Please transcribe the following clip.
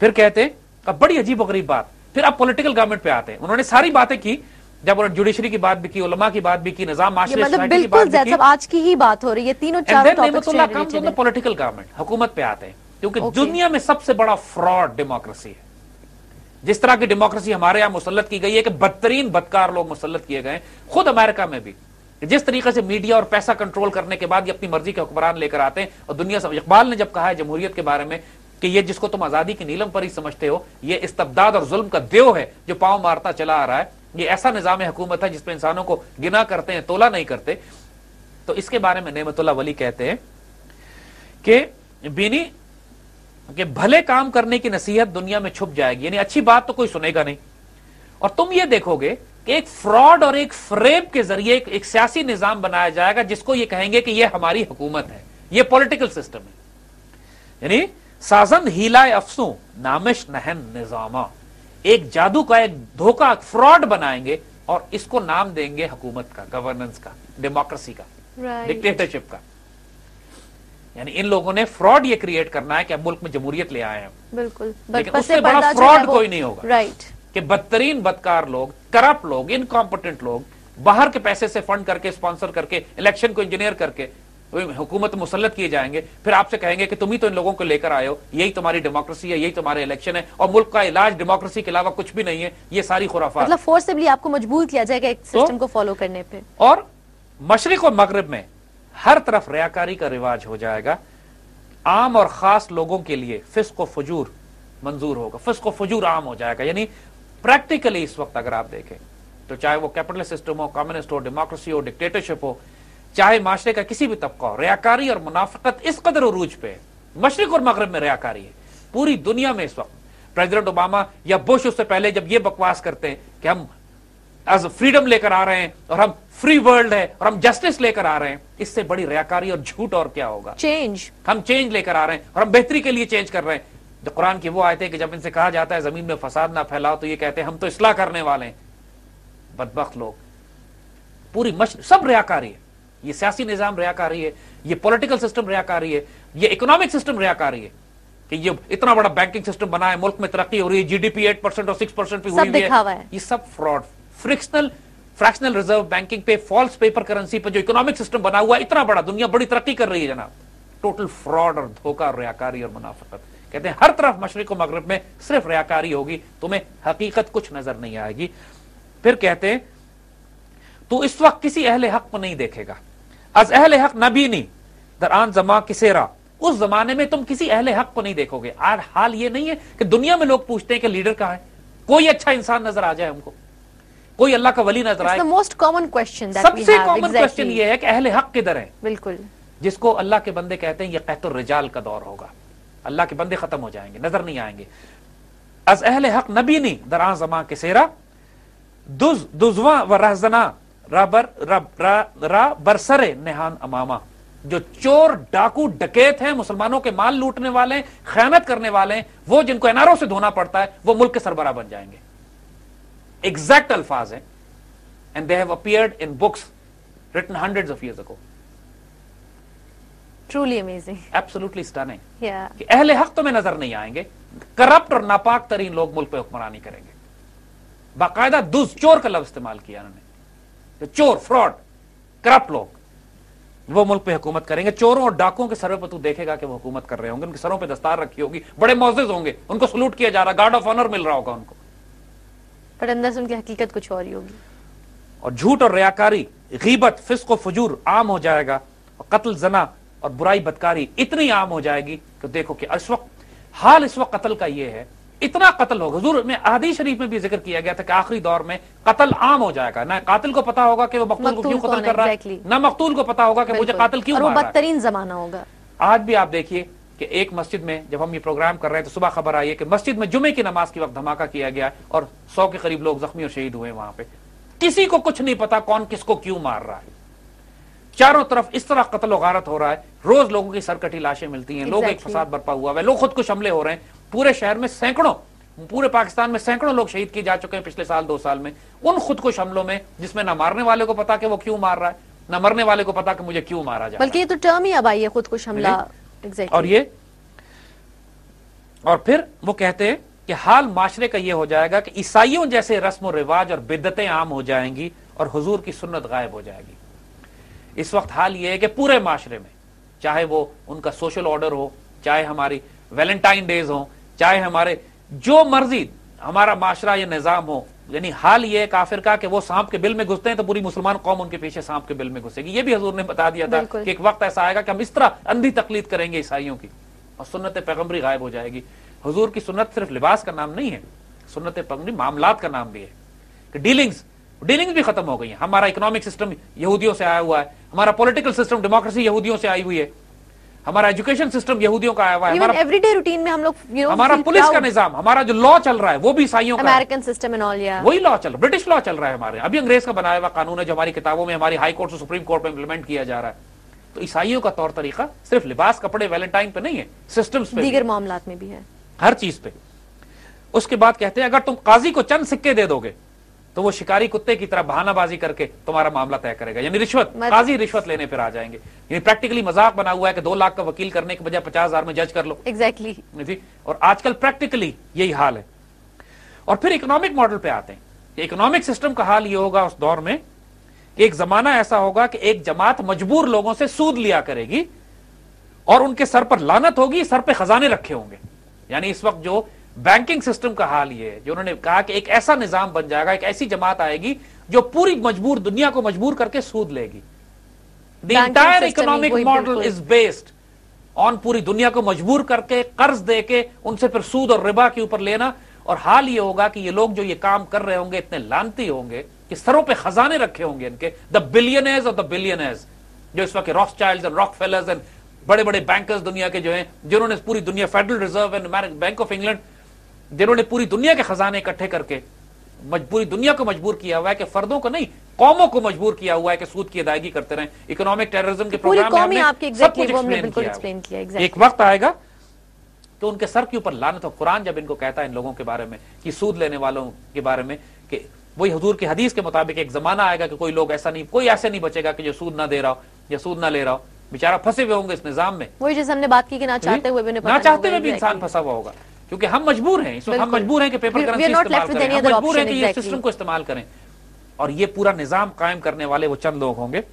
फिर कहते हैं अब बड़ी अजीब गरीब बात, फिर अब पॉलिटिकल गवर्नमेंट पे आते हैं। उन्होंने सारी बातें की, जब उन्होंने जुडिशरी की बात भी की, उलमा की बात भी की, निजाम माशरे सोसाइटी की बात भी की, आज की ही बात हो रही है, तीनों चारों टॉपिक्स पॉलिटिकल गवर्नमेंट, हुकूमत पे आते हैं। क्योंकि दुनिया में सबसे बड़ा फ्रॉड डेमोक्रेसी है। जिस तरह की डेमोक्रेसी हमारे यहां मुसल्लत की गई है कि बदतरीन बदकार लोग मुसल्लत किए गए, खुद अमेरिका में भी जिस तरीके से मीडिया और पैसा कंट्रोल करने के बाद ये अपनी मर्जी के हुक्मरान लेकर आते हैं। और दुनिया से इकबाल ने जब कहा है जमहूरियत के बारे में कि ये जिसको तुम आजादी की नीलम पर ही समझते हो, ये इस्तबदाद और जुल्म का देव है जो पांव मारता चला आ रहा है, ये ऐसा निजाम हुकूमत है जिसमें इंसानों को गिना करते हैं, तोला नहीं करते। तो इसके बारे में नेमतुल्लाह वली कहते हैं कि बीनी कि भले काम करने की नसीहत दुनिया में छुप जाएगी, यानी अच्छी बात तो कोई सुनेगा नहीं। और तुम ये देखोगे कि एक फ्रॉड और एक फ्रेब के जरिए एक सियासी निजाम बनाया जाएगा जिसको ये कहेंगे कि ये हमारी हुकूमत है, ये पॉलिटिकल सिस्टम है। यानी साजन हीला अफसू नामिश नहन निजामा, एक जादू का, एक धोखा, फ्रॉड बनाएंगे और इसको नाम देंगे हुकूमत का, गवर्नेंस का, डेमोक्रेसी का, डिक्टेटरशिप का। यानी इन लोगों ने फ्रॉड ये क्रिएट करना है कि अब मुल्क में जमहूरियत ले आए हैं। बिल्कुल, लेकिन उससे बड़ा फ्रॉड कोई नहीं होगा। राइट, कि बदतरीन बदकार लोग, करप्ट लोग, इनकॉम्पिटेंट लोग, बाहर के पैसे से फंड करके, स्पॉन्सर करके, इलेक्शन को इंजीनियर करके हुकूमत मुसल्लत किए जाएंगे। फिर आपसे कहेंगे कि तुम ही तो इन लोगों को लेकर आए हो, यही तुम्हारी डेमोक्रेसी है, यही तुम्हारे इलेक्शन है, और मुल्क का इलाज डेमोक्रेसी के अलावा कुछ भी नहीं है, ये सारी खुराफात। मतलब फोर्सबली आपको मजबूर किया जाएगा एक सिस्टम को फॉलो करने पे। और मशरिक और मगरिब में हर तरफ रियाकारी का रिवाज हो जाएगा। आम और खास लोगों के लिए फिस्क व फजूर मंजूर होगा, फिस्क व फजूर आम हो जाएगा। यानी प्रैक्टिकली इस वक्त अगर आप देखें तो चाहे वो कैपिटलिस्ट सिस्टम हो, कम्युनिस्ट हो, डेमोक्रेसी हो, डिक्टेटरशिप हो, चाहे माशरे का किसी भी तबका हो, रियाकारी और मुनाफिकत इस कदर उरूज पे है। मशरिक और मगरिब में रियाकारी है पूरी दुनिया में इस वक्त। प्रेसिडेंट ओबामा या बुश उससे पहले जब ये बकवास करते हैं कि हम एज फ्रीडम लेकर आ रहे हैं और हम फ्री वर्ल्ड है और हम जस्टिस लेकर आ रहे हैं, इससे बड़ी रियाकारी और झूठ और क्या होगा। चेंज, हम चेंज लेकर आ रहे हैं और हम बेहतरी के लिए चेंज कर रहे हैं। जो कुरान की वो आयत है कि जब इनसे कहा जाता है जमीन में फसाद ना फैलाओ, तो ये कहते हैं हम तो इस्लाह करने वाले हैं। बदबख्त लोग, पूरी सब रियाकारी है। ये सियासी निजाम रियाकारी है, ये पॉलिटिकल सिस्टम रियाकारी है, ये इकोनॉमिक सिस्टम रियाकारी है कि ये इतना बड़ा बैंकिंग सिस्टम बना है, मुल्क में तरक्की हो रही है, जीडीपी 8% और 6% पे हुई है। ये सब फ्रॉड, फ्रैक्शनल रिजर्व बैंकिंग पे, फॉल्स पेपर करेंसी पे जो इकोनॉमिक सिस्टम बना हुआ है, इतना बड़ा, दुनिया बड़ी तरक्की कर रही है जनाब। टोटल फ्रॉड और धोखा, रियाकारी और मुनाफिकत। कहते हैं हर तरफ मशरिक और मगरिब में सिर्फ रियाकारी होगी, तुम्हें हकीकत कुछ नजर नहीं आएगी। फिर कहते हैं तो इस वक्त किसी अहले हक को नहीं देखेगा, अज अहले हक नबी नहीं दरान जमा किसेरा, उस जमाने में तुम किसी अहले हक को नहीं देखोगे। आज हाल ये नहीं है कि दुनिया में लोग पूछते हैं कि लीडर कहां है, कोई अच्छा इंसान नजर आ जाए हमको, कोई अल्लाह का वली नजर आए। मोस्ट कॉमन क्वेश्चन, सबसे कॉमन क्वेश्चन ये है कि अहले हक किधर है। बिल्कुल, जिसको अल्लाह के बंदे कहते हैं ये कहतुर रिजाल का दौर होगा, अल्लाह के बंदे खत्म हो जाएंगे, नजर नहीं आएंगे। अज अहले हक नबी नहीं दरान जमा किसेरा, दुजवा व रहजना रा बरसरे नेहान अमामा, जो चोर डाकू डकैत हैं, मुसलमानों के माल लूटने वाले हैं, खयानत करने वाले हैं, वो जिनको एनआरओ से धोना पड़ता है, वो मुल्क के सरबराह बन जाएंगे। एग्जैक्ट अल्फाज हैं, and they have appeared in books written hundreds of years ago. Truly amazing, absolutely stunning. कि अहले हक तो में नजर नहीं आएंगे, करप्ट और नापाक तरीन लोग मुल्क पे हुक्मरानी करेंगे। बाकायदा दुज, चोर का लफ्ज इस्तेमाल किया उन्होंने, चोर, फ्रॉड, करप्ट लोग वो मुल्क पे हुकूमत करेंगे। चोरों और डाकुओं के सरों पर तू देखेगा कि वो हुकूमत कर रहे होंगे, उनके सरों पे दस्तार रखी होगी, बड़े मौजूद होंगे, उनको सलूट किया जा रहा, गार्ड ऑफ ऑनर मिल रहा होगा उनको, पर अंदर से उनकी हकीकत कुछ और ही होगी। और झूठ और रियाकारी, गीबत, फिस्क और फजूर आम हो जाएगा, और कत्ल, जना और बुराई बदकारी इतनी आम हो जाएगी कि देखो कि इस वक्त कत्ल का ये है, इतना कत्ल होगा। हुजूर में हदीस शरीफ में भी जिक्र किया गया था कि आखिरी दौर में कत्ल आम हो जाएगा। ना कातिल को पता होगा कि वो मकतूल को क्यों कत्ल कर रहा है, ना मकतूल को पता होगा कि मुझे कातिल क्यों मार रहा है। बदतरीन जमाना होगा। आज भी आप देखिए कि एक मस्जिद में जब हम ये प्रोग्राम कर रहे हैं तो सुबह खबर आई है कि मस्जिद में जुमे की नमाज के वक्त धमाका किया गया और 100 के करीब लोग जख्मी और शहीद हुए। वहां पे किसी को कुछ नहीं पता कौन किसको क्यों मार रहा है। चारों तरफ इस तरह कत्ल और गारत हो रहा है, रोज लोगों की सरकटी लाशें मिलती हैं, लोग एक फसाद बर्पा हुआ है, लोग खुदकुश हमले हो रहे हैं। पूरे शहर में सैकड़ों, पूरे पाकिस्तान में सैकड़ों लोग शहीद किए जा चुके हैं पिछले साल 2 साल में, उन खुदकुश हमलों में जिसमें ना मारने वाले को पता कि वो क्यों मार रहा है, ना मरने वाले को पता कि मुझे क्यों मारा जा रहा है। बल्कि ये तो टर्म ही अब आई है, खुदकुश हमला। और ये और फिर वो कहते हैं कि हाल माशरे का ये हो जाएगा कि ईसाइयों जैसे रस्म और रिवाज और बिद्दतें आम हो जाएंगी और हुजूर की सुन्नत गायब हो जाएगी। इस वक्त हाल ये है कि पूरे माशरे में, चाहे वो उनका सोशल ऑर्डर हो, चाहे हमारी वैलेंटाइन डेज हो, चाहे हमारे जो मर्जी हमारा माशरा या निजाम हो, यानी हाल ये काफिर का कि वो सांप के बिल में घुसते हैं तो पूरी मुसलमान कौम उनके पीछे सांप के बिल में घुसेगी। ये भी हुजूर ने बता दिया था कि एक वक्त ऐसा आएगा कि हम इस तरह अंधी तकलीद करेंगे ईसाइयों की और सुन्नत पैगम्बरी गायब हो जाएगी। हुजूर की सुन्नत सिर्फ लिबास का नाम नहीं है, सुन्नत पैगम्बरी मामलात का नाम भी है कि डीलिंग्स भी खत्म हो गई है। हमारा इकोनॉमिक सिस्टम यहूदियों से आया हुआ है, हमारा पॉलिटिकल सिस्टम डेमोक्रेसी यहूदियों से आई हुई है, हमारा एजुकेशन सिस्टम यहूदियों का आया हुआ है, हमारा एवरीडे रूटीन में हम लोग हमारा पुलिस का निजाम, हमारा जो लॉ चल रहा है वो भी ईसाइयों का, अमेरिकन सिस्टम एंड ऑल, वही लॉ चल रहा है, ब्रिटिश लॉ चल रहा है हमारे, अभी अंग्रेज का बनाया हुआ कानून है जो हमारी किताबों में, हमारी हाई कोर्ट से सुप्रीम कोर्ट में इंप्लीमेंट किया जा रहा है। तो ईसाइयों का तौर तरीका सिर्फ लिबास, कपड़े, वैलेंटाइन पे नहीं है, सिस्टम्स पे, दीगर मामलात में भी है, हर चीज पे। उसके बाद कहते हैं अगर तुम काजी को चंद सिक्के दे दोगे तो वो शिकारी कुत्ते की तरह बहानाबाजी करके तुम्हारा मामला तय करेगा, यानी रिश्वत, काजी रिश्वत लेने पर आ जाएंगे। यानी प्रैक्टिकली मजाक बना हुआ है कि 2 लाख का वकील करने के बजाय 50,000 में जज कर लो। एग्जैक्टली। और आजकल प्रैक्टिकली यही हाल है। और फिर इकोनॉमिक मॉडल पे आते हैं। इकोनॉमिक सिस्टम का हाल ये होगा उस दौर में कि एक जमाना ऐसा होगा कि एक जमात मजबूर लोगों से सूद लिया करेगी और उनके सर पर लानत होगी, सर पे खजाने रखे होंगे। यानी इस वक्त जो बैंकिंग सिस्टम का हाल ये है, जो उन्होंने कहा कि एक ऐसा निजाम बन जाएगा, एक ऐसी जमात आएगी जो पूरी मजबूर दुनिया को मजबूर करके सूद लेगी। The entire economic model is based on पूरी दुनिया को मजबूर करके कर्ज देके उनसे फिर सूद और रिबा के ऊपर लेना। और हाल ये होगा कि ये लोग जो ये काम कर रहे होंगे इतने लानती होंगे कि सरों पे खजाने रखे होंगे इनके, द बिलियनर्स और द बिलियनर्स, जो इस वक्त रॉथस्चाइल्ड्स एंड रॉकफेलर्स एंड बड़े बड़े बैंकर्स दुनिया के जो हैं, जिन्होंने पूरी दुनिया, federal reserve and bank of England, जिन्होंने पूरी दुनिया के खजाने इकट्ठे करके पूरी दुनिया को मजबूर किया हुआ है कि फर्दों को नहीं, कौमों को मजबूर किया हुआ है कि सूद की अदायगी करते रहें। इकोनॉमिक टेररिज्म के प्रोग्राम में हमने सब कुछ एक्सप्लेन किया। एक वक्त आएगा कि उनके सर के ऊपर लानत हो। कुरान जब इनको कहता है इन लोगों के बारे में कि सूद लेने वालों के बारे में, कि वही हुजूर की हदीस के मुताबिक एक जमाना आएगा कि कोई लोग ऐसा नहीं, कोई ऐसे नहीं बचेगा कि जो सूद ना दे रहा हो या सूद ना ले रहा हो, बेचारा फंसे हुए होंगे इस निजाम में। वही जैसे हमने बात की कि ना चाहते हुए भी इंसान फंसा हुआ होगा, क्योंकि हम मजबूर हैं, इस वक्त हम मजबूर हैं कि पेपर करेंसी इस्तेमाल करें, हम मजबूर हैं कि ये सिस्टम को इस्तेमाल करें। और ये पूरा निजाम कायम करने वाले वो चंद लोग होंगे